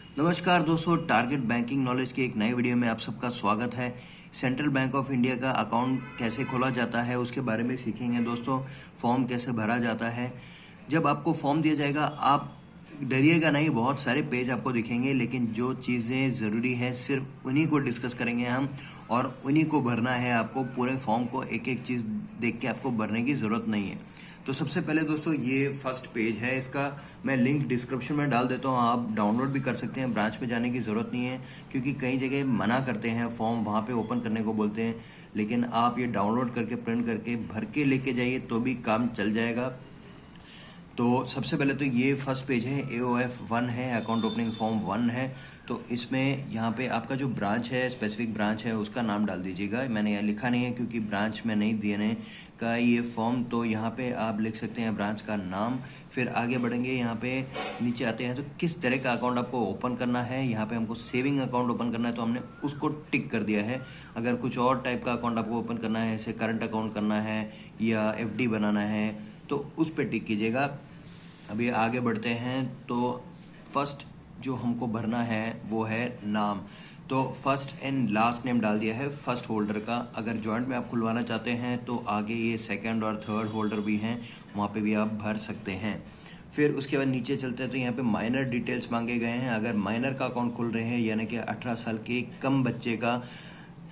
नमस्कार दोस्तों, target banking knowledge की एक नई वीडियो में आप सबका स्वागत है। सेंट्रल बैंक ऑफ इंडिया का अकाउंट कैसे खोला जाता है उसके बारे में सीखेंगे दोस्तों। फॉर्म कैसे भरा जाता है। जब आपको फॉर्म दिया जाएगा आप डरिएगा नहीं, बहुत सारे पेज आपको दिखेंगे, लेकिन जो चीज़ें ज़रूरी है सिर्फ उन्हीं को डिस्कस करेंगे हम और उन्हीं को भरना है। आपको पूरे फॉर्म को एक एक चीज़ देख के आपको भरने की ज़रूरत नहीं है। तो सबसे पहले दोस्तों ये फर्स्ट पेज है, इसका मैं लिंक डिस्क्रिप्शन में डाल देता हूँ, आप डाउनलोड भी कर सकते हैं। ब्रांच में जाने की ज़रूरत नहीं है क्योंकि कई जगह मना करते हैं, फॉर्म वहाँ पे ओपन करने को बोलते हैं, लेकिन आप ये डाउनलोड करके प्रिंट करके भर के लेके जाइए तो भी काम चल जाएगा। तो सबसे पहले तो ये फर्स्ट पेज है, AOF 1 है, अकाउंट ओपनिंग फॉर्म 1 है। तो इसमें यहाँ पे आपका जो ब्रांच है, स्पेसिफिक ब्रांच है, उसका नाम डाल दीजिएगा। मैंने यहाँ लिखा नहीं है क्योंकि ब्रांच में नहीं देने का ये फॉर्म, तो यहाँ पे आप लिख सकते हैं ब्रांच का नाम। फिर आगे बढ़ेंगे, यहाँ पे नीचे आते हैं तो किस तरह का अकाउंट आपको ओपन करना है। यहाँ पे हमको सेविंग अकाउंट ओपन करना है तो हमने उसको टिक कर दिया है। अगर कुछ और टाइप का अकाउंट आपको ओपन करना है, जैसे करंट अकाउंट करना है या FD बनाना है, तो उस पर टिक कीजिएगा। अभी आगे बढ़ते हैं तो फर्स्ट जो हमको भरना है वो है नाम। तो फर्स्ट एंड लास्ट नेम डाल दिया है फर्स्ट होल्डर का। अगर जॉइंट में आप खुलवाना चाहते हैं तो आगे ये सेकंड और थर्ड होल्डर भी हैं, वहाँ पे भी आप भर सकते हैं। फिर उसके बाद नीचे चलते हैं तो यहाँ पे माइनर डिटेल्स मांगे गए हैं। अगर माइनर का अकाउंट खुल रहे हैं यानी कि 18 साल के कम बच्चे का,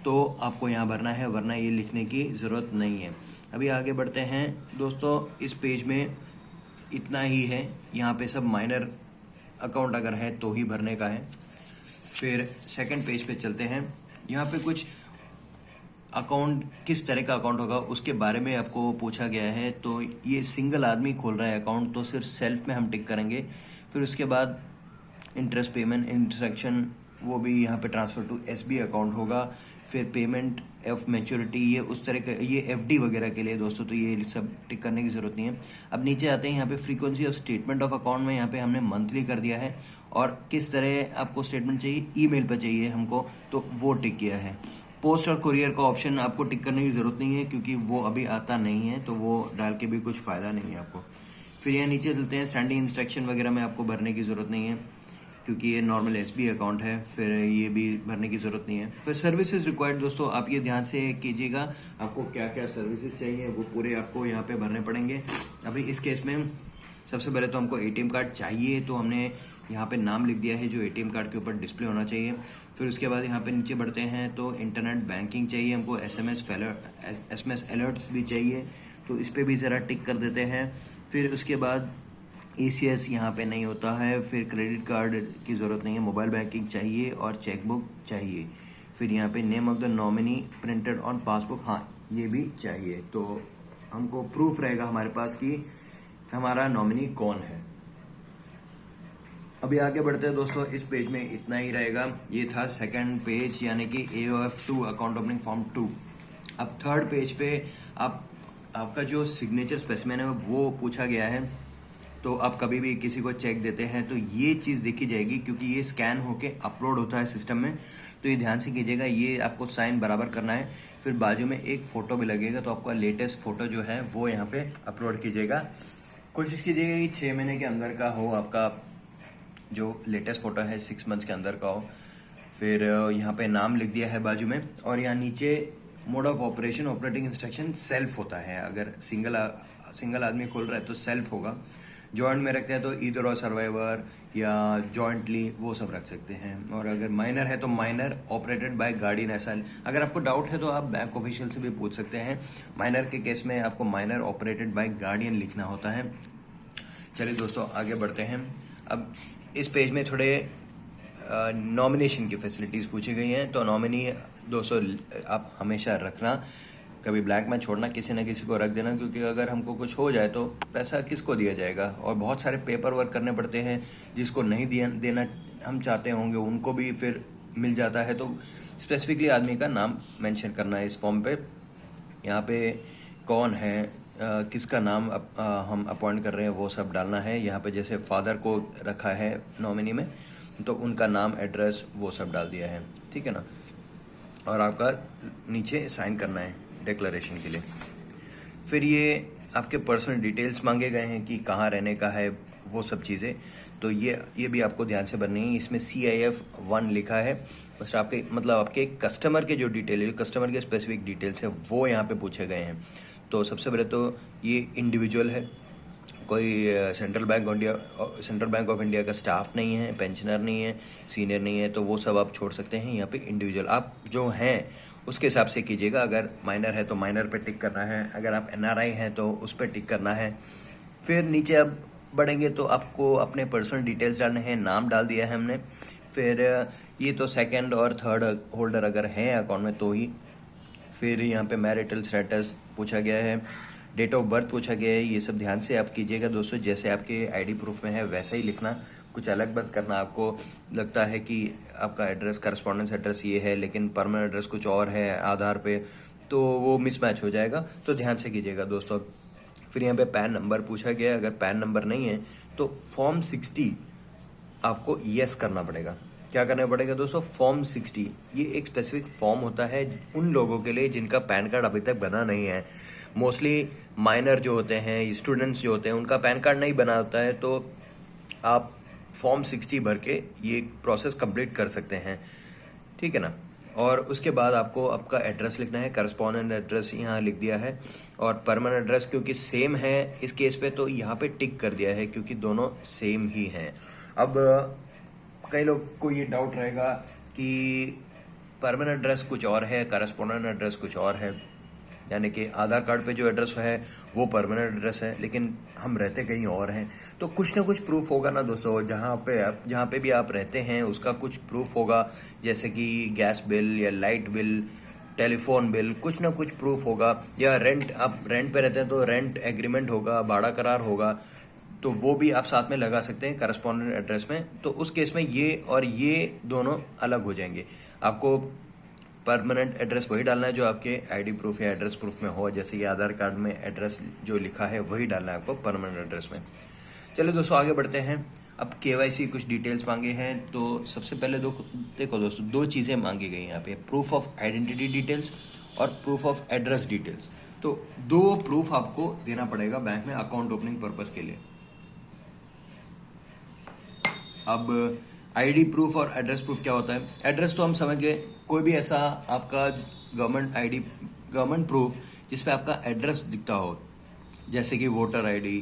तो आपको यहाँ भरना है, वरना ये लिखने की ज़रूरत नहीं है। अभी आगे बढ़ते हैं दोस्तों, इस पेज में इतना ही है। यहाँ पे सब माइनर अकाउंट अगर है तो ही भरने का है। फिर सेकंड पेज पे चलते हैं, यहाँ पे कुछ अकाउंट किस तरह का अकाउंट होगा उसके बारे में आपको पूछा गया है। तो ये सिंगल आदमी खोल रहा है अकाउंट, तो सिर्फ सेल्फ में हम टिक करेंगे। फिर उसके बाद इंटरेस्ट पेमेंट इंस्ट्रक्शन, वो भी यहाँ पे ट्रांसफर टू SB अकाउंट होगा। फिर पेमेंट ऑफ मैच्योरिटी, ये उस तरह का, ये FD वगैरह के लिए दोस्तों, तो ये सब टिक करने की ज़रूरत नहीं है। अब नीचे आते हैं, यहाँ पे frequency of statement of account में यहाँ पे हमने मंथली कर दिया है, और किस तरह आपको स्टेटमेंट चाहिए, ईमेल पर चाहिए हमको, तो वो टिक किया है। पोस्ट और कुरियर का ऑप्शन आपको टिक करने की ज़रूरत नहीं है क्योंकि वो अभी आता नहीं है, तो वो डाल के भी कुछ फ़ायदा नहीं है आपको। फिर यहाँ नीचे चलते हैं, स्टैंडिंग इंस्ट्रक्शन वगैरह में आपको भरने की ज़रूरत नहीं है क्योंकि ये नॉर्मल SB अकाउंट है, फिर ये भी भरने की ज़रूरत नहीं है। फिर सर्विसेज रिक्वायर्ड दोस्तों, आप ये ध्यान से कीजिएगा, आपको क्या क्या सर्विसेज चाहिए वो पूरे आपको यहाँ पे भरने पड़ेंगे। अभी इस केस में सबसे पहले तो हमको ATM कार्ड चाहिए, तो हमने यहाँ पे नाम लिख दिया है जो ATM कार्ड के ऊपर डिस्प्ले होना चाहिए। फिर उसके बाद यहाँ पे नीचे बढ़ते हैं तो इंटरनेट बैंकिंग चाहिए हमको, SMS अलर्ट्स भी चाहिए, तो इस पर भी ज़रा टिक कर देते हैं। फिर उसके बाद ECS यहाँ पे नहीं होता है। फिर क्रेडिट कार्ड की ज़रूरत नहीं है, मोबाइल बैंकिंग चाहिए और चेकबुक चाहिए। फिर यहाँ पे name of the nominee printed on passbook, हाँ ये भी चाहिए, तो हमको प्रूफ रहेगा हमारे पास कि हमारा नॉमिनी कौन है। अभी आगे बढ़ते हैं दोस्तों, इस पेज में इतना ही रहेगा। ये था सेकंड पेज यानी कि AOF 2 अकाउंट ओपनिंग फॉर्म 2। अब थर्ड पेज पे आपका जो सिग्नेचर स्पेसिमेन है वो पूछा गया है। तो आप कभी भी किसी को चेक देते हैं तो ये चीज़ देखी जाएगी क्योंकि ये स्कैन होके अपलोड होता है सिस्टम में, तो ये ध्यान से कीजिएगा, ये आपको साइन बराबर करना है। फिर बाजू में एक फ़ोटो भी लगेगा, तो आपका लेटेस्ट फ़ोटो जो है वो यहाँ पे अपलोड कीजिएगा। कोशिश कीजिएगा कि 6 महीने के अंदर का हो आपका जो लेटेस्ट फ़ोटो है, 6 मंथ्स के अंदर का हो। फिर यहाँ पे नाम लिख दिया है बाजू में, और यहाँ नीचे mode of operation operating instruction self होता है। अगर सिंगल आदमी खोल रहा है तो सेल्फ होगा। जॉइंट में रखते हैं तो ईदर और सर्वाइवर या जॉइंटली वो सब रख सकते हैं, और अगर माइनर है तो माइनर ऑपरेटेड बाय गार्डियन। ऐसा अगर आपको डाउट है तो आप बैंक ऑफिशियल से भी पूछ सकते हैं। माइनर के केस में आपको माइनर ऑपरेटेड बाय गार्डियन लिखना होता है। चलिए दोस्तों आगे बढ़ते हैं। अब इस पेज में थोड़े नॉमिनेशन की फैसिलिटीज़ पूछी गई हैं। तो नॉमिनी दोस्तों आप हमेशा रखना, कभी ब्लैंक में छोड़ना, किसी न किसी को रख देना, क्योंकि अगर हमको कुछ हो जाए तो पैसा किसको दिया जाएगा, और बहुत सारे पेपर वर्क करने पड़ते हैं। जिसको नहीं देना हम चाहते होंगे उनको भी फिर मिल जाता है। तो स्पेसिफिकली आदमी का नाम मेंशन करना है इस फॉर्म पे। यहाँ पे कौन है, किसका नाम हम अपॉइंट कर रहे हैं वो सब डालना है। यहाँ पे जैसे फादर को रखा है नॉमिनी में, तो उनका नाम, एड्रेस वो सब डाल दिया है, ठीक है ना। और आपका नीचे साइन करना है डिक्लेरेशन के लिए। फिर ये आपके पर्सनल डिटेल्स मांगे गए हैं कि कहाँ रहने का है, वो सब चीज़ें। तो ये भी आपको ध्यान से भरनी है। इसमें CIF 1 लिखा है, बस आपके मतलब आपके कस्टमर के जो डिटेल है, जो कस्टमर के स्पेसिफिक डिटेल्स है वो यहाँ पे पूछे गए हैं। तो सबसे पहले तो ये इंडिविजुअल है, कोई सेंट्रल बैंक ऑफ इंडिया का स्टाफ नहीं है, पेंशनर नहीं है, सीनियर नहीं है, तो वो सब आप छोड़ सकते हैं। यहाँ पे इंडिविजुअल आप जो हैं उसके हिसाब से कीजिएगा। अगर माइनर है तो माइनर पे टिक करना है, अगर आप NRI हैं तो उस पर टिक करना है। फिर नीचे अब बढ़ेंगे तो आपको अपने पर्सनल डिटेल्स डालने हैं, नाम डाल दिया है हमने। फिर ये तो सेकंड और थर्ड होल्डर अगर हैं अकाउंट में तो ही। फिर यहाँ पे मैरिटल स्टेटस पूछा गया है, डेट ऑफ बर्थ पूछा गया है। ये सब ध्यान से आप कीजिएगा दोस्तों, जैसे आपके ID प्रूफ में है वैसा ही लिखना, कुछ अलग मत करना। आपको लगता है कि आपका एड्रेस करस्पॉन्डेंस एड्रेस ये है लेकिन परमानेंट एड्रेस कुछ और है आधार पे, तो वो मिसमैच हो जाएगा, तो ध्यान से कीजिएगा दोस्तों। फिर यहाँ पे पैन नंबर पूछा गया है, अगर पैन नंबर नहीं है तो फॉर्म 60 आपको यस करना पड़ेगा। क्या करना पड़ेगा दोस्तों? फॉर्म 60 ये एक स्पेसिफिक फॉर्म होता है उन लोगों के लिए जिनका पैन कार्ड अभी तक बना नहीं है। मोस्टली माइनर जो होते हैं, स्टूडेंट्स जो होते हैं, उनका पैन कार्ड नहीं बना होता है, तो आप फॉर्म 60 भर के ये प्रोसेस कंप्लीट कर सकते हैं, ठीक है ना। और उसके बाद आपको आपका एड्रेस लिखना है, करस्पॉन्डेंट एड्रेस यहाँ लिख दिया है, और परमानेंट एड्रेस क्योंकि सेम है इस केस पे तो यहाँ पे टिक कर दिया है क्योंकि दोनों सेम ही हैं। अब कई लोग को ये डाउट रहेगा कि परमानेंट एड्रेस कुछ और है, करस्पॉन्डेंट एड्रेस कुछ और है, यानी कि आधार कार्ड पे जो एड्रेस है वो परमानेंट एड्रेस है लेकिन हम रहते कहीं और हैं। तो कुछ ना कुछ प्रूफ होगा ना दोस्तों, जहाँ पे भी आप रहते हैं उसका कुछ प्रूफ होगा, जैसे कि गैस बिल या लाइट बिल, टेलीफोन बिल, कुछ ना कुछ प्रूफ होगा। या रेंट, आप रेंट पे रहते हैं तो रेंट एग्रीमेंट होगा, भाड़ा करार होगा, तो वो भी आप साथ में लगा सकते हैं करस्पॉन्डेंट एड्रेस में। तो उस केस में ये और ये दोनों अलग हो जाएंगे। आपको परमानेंट एड्रेस वही डालना है जो आपके ID प्रूफ या एड्रेस प्रूफ में हो, जैसे कि आधार कार्ड में एड्रेस जो लिखा है वही डालना है आपको परमानेंट एड्रेस में। चलिए दोस्तों आगे बढ़ते हैं। अब KYC कुछ डिटेल्स मांगे हैं, तो सबसे पहले देखो दोस्तों, दो चीज़ें मांगी गई हैं यहाँ पे, प्रूफ ऑफ आइडेंटिटी डिटेल्स और प्रूफ ऑफ एड्रेस डिटेल्स। तो दो प्रूफ आपको देना पड़ेगा बैंक में अकाउंट ओपनिंग पर्पज के लिए। अब ID प्रूफ और एड्रेस प्रूफ क्या होता है? एड्रेस तो हम समझ गए, कोई भी ऐसा आपका गवर्नमेंट प्रूफ जिसपे आपका एड्रेस दिखता हो, जैसे कि वोटर ID,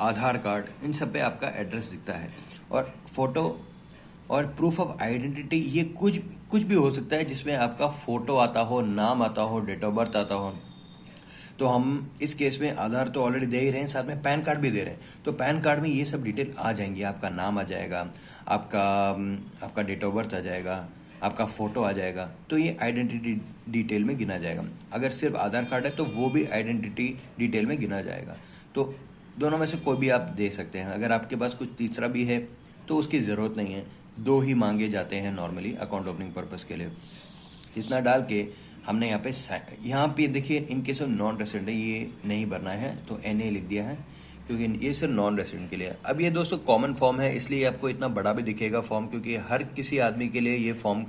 आधार कार्ड, इन सब पे आपका एड्रेस दिखता है। और फोटो और प्रूफ ऑफ आइडेंटिटी ये कुछ भी हो सकता है जिसमें आपका फोटो आता हो, नाम आता हो, डेट ऑफ बर्थ आता हो। तो हम इस केस में आधार तो ऑलरेडी दे ही रहे हैं, साथ में पैन कार्ड भी दे रहे हैं, तो पैन कार्ड में ये सब डिटेल आ जाएंगी। आपका नाम आ जाएगा, आपका डेट ऑफ बर्थ आ जाएगा, आपका फोटो आ जाएगा, तो ये आइडेंटिटी डिटेल में गिना जाएगा। अगर सिर्फ आधार कार्ड है तो वो भी आइडेंटिटी डिटेल में गिना जाएगा। तो दोनों में से कोई भी आप दे सकते हैं। अगर आपके पास कुछ तीसरा भी है तो उसकी ज़रूरत नहीं है, दो ही मांगे जाते हैं नॉर्मली अकाउंट ओपनिंग पर्पज़ के लिए। इतना डाल के हमने यहाँ पे देखिए, in case of non resident है ये नहीं भरना है, तो NA लिख दिया है क्योंकि ये सिर्फ नॉन रेसिडेंट के लिए है। अब ये दोस्तों कॉमन फॉर्म है, इसलिए आपको इतना बड़ा भी दिखेगा फॉर्म, क्योंकि हर किसी आदमी के लिए ये फॉर्म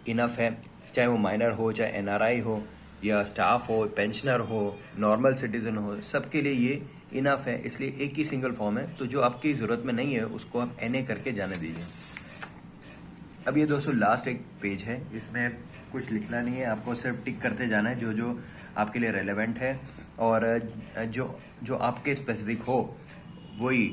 इनफ है, चाहे वो माइनर हो, चाहे NRI हो, या स्टाफ हो, पेंशनर हो, नॉर्मल सिटीजन हो, सबके लिए ये इनफ है। इसलिए एक ही सिंगल फॉर्म है, तो जो आपकी ज़रूरत में नहीं है उसको आप NA करके जाने दीजिए। अब ये दोस्तों लास्ट एक पेज है, इसमें कुछ लिखना नहीं है, आपको सिर्फ टिक करते जाना है जो जो आपके लिए रेलेवेंट है और जो आपके स्पेसिफिक हो वही।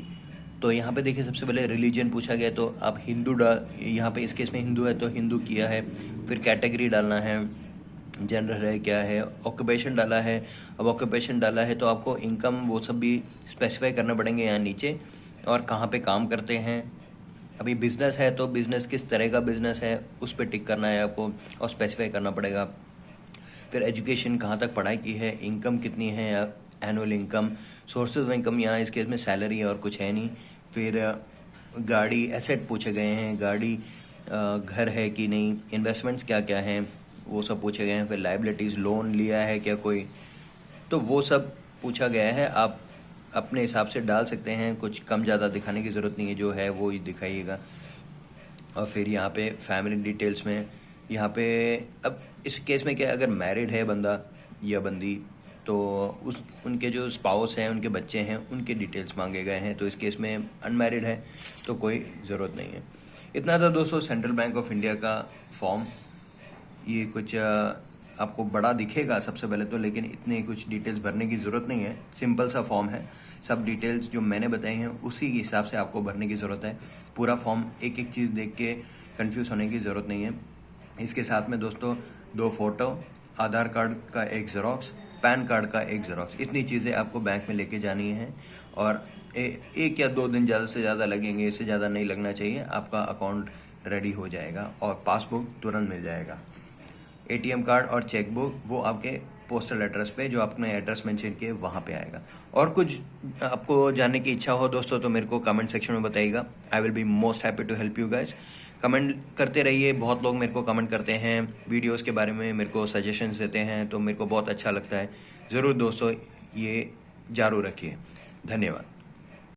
तो यहाँ पे देखिए, सबसे पहले रिलीजन पूछा गया, तो आप हिंदू यहाँ पे इस केस में हिंदू है तो हिंदू किया है। फिर कैटेगरी डालना है, जनरल है क्या है, ऑक्यूपेशन डाला है। अब ऑक्यूपेशन डाला है तो आपको इनकम वो सब भी स्पेसिफाई करना पड़ेंगे यहाँ नीचे, और कहाँ पे काम करते हैं। अभी बिजनेस है तो बिजनेस किस तरह का बिजनेस है उस पर टिक करना है आपको और स्पेसिफाई करना पड़ेगा। फिर एजुकेशन कहाँ तक पढ़ाई की है, इनकम कितनी है, annual income, sources of income, यहाँ इस केस में सैलरी है और कुछ है नहीं। फिर गाड़ी, एसेट पूछे गए हैं, गाड़ी, घर है कि नहीं, इन्वेस्टमेंट्स क्या क्या हैं वो सब पूछे गए हैं। फिर लाइबिलिटीज़, लोन लिया है क्या कोई, तो वो सब पूछा गया है। आप अपने हिसाब से डाल सकते हैं, कुछ कम ज़्यादा दिखाने की ज़रूरत नहीं है, जो है वो ही दिखाइएगा। और फिर यहाँ पे फैमिली डिटेल्स में यहाँ पे, अब इस केस में क्या है, अगर मैरिड है बंदा या बंदी तो उनके जो स्पाउस हैं, उनके बच्चे हैं, उनके डिटेल्स मांगे गए हैं। तो इस केस में अनमैरिड है तो कोई ज़रूरत नहीं है। इतना था दोस्तों सेंट्रल बैंक ऑफ इंडिया का फॉर्म। ये कुछ आपको बड़ा दिखेगा सबसे पहले तो, लेकिन इतने कुछ डिटेल्स भरने की ज़रूरत नहीं है। सिंपल सा फॉर्म है, सब डिटेल्स जो मैंने बताई हैं उसी के हिसाब से आपको भरने की ज़रूरत है। पूरा फॉर्म एक एक चीज़ देख के कंफ्यूज होने की ज़रूरत नहीं है। इसके साथ में दोस्तों 2 फोटो, आधार कार्ड का एक ज़ेरॉक्स, पैन कार्ड का एक ज़ेरॉक्स, इतनी चीज़ें आपको बैंक में लेके जानी है। और एक या 2 दिन ज़्यादा से ज़्यादा लगेंगे, इससे ज़्यादा नहीं लगना चाहिए। आपका अकाउंट रेडी हो जाएगा और पासबुक तुरंत मिल जाएगा। एटीएम कार्ड और चेकबुक वो आपके पोस्टल एड्रेस पे, जो आपने एड्रेस मेंशन किए वहाँ पे आएगा। और कुछ आपको जानने की इच्छा हो दोस्तों तो मेरे को कमेंट सेक्शन में बताइएगा। I will be most happy to help you guys. Comment करते रहिए, बहुत लोग मेरे को कमेंट करते हैं वीडियोस के बारे में, मेरे को सजेशंस देते हैं, तो मेरे को बहुत अच्छा लगता है। ज़रूर दोस्तों ये जारी रखिए। धन्यवाद।